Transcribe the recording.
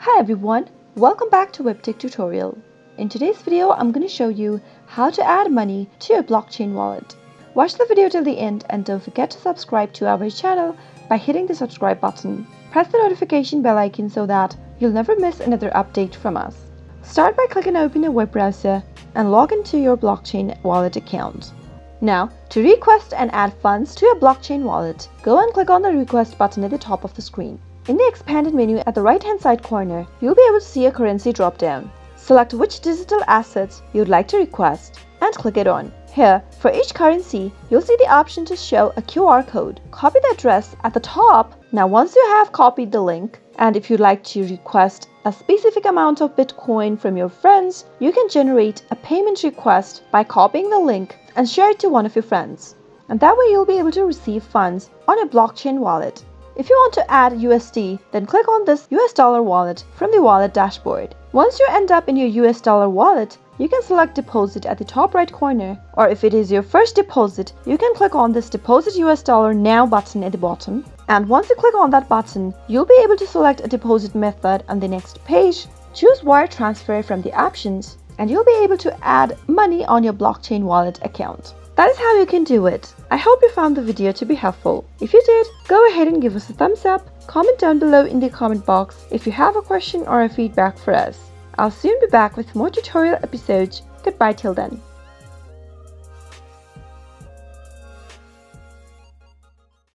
Hi everyone, welcome back to Webtech Tutorial. In today's video, I'm going to show you how to add money to your blockchain wallet. Watch the video till the end and don't forget to subscribe to our channel by hitting the subscribe button. Press the notification bell icon so that you'll never miss another update from us. Start by clicking open a web browser and log into your blockchain wallet account. Now, to request and add funds to your blockchain wallet, go and click on the request button at the top of the screen. In the expanded menu at the right-hand side corner, you'll be able to see a currency drop-down. Select which digital assets you'd like to request and click it on. Here, for each currency, you'll see the option to show a QR code. Copy the address at the top. Now, once you have copied the link, and if you'd like to request a specific amount of Bitcoin from your friends, you can generate a payment request by copying the link and share it to one of your friends. And that way you'll be able to receive funds on your blockchain wallet. If you want to add USD, then click on this US dollar wallet from the wallet dashboard. Once you end up in your US dollar wallet, you can select deposit at the top right corner, or if it is your first deposit, you can click on this deposit US dollar now button at the bottom. And once you click on that button, you'll be able to select a deposit method on the next page, choose wire transfer from the options, and you'll be able to add money on your blockchain wallet account. That is how you can do it. I hope you found the video to be helpful. If you did, go ahead and give us a thumbs up, comment down below in the comment box if you have a question or a feedback for us. I'll soon be back with more tutorial episodes. Goodbye till then.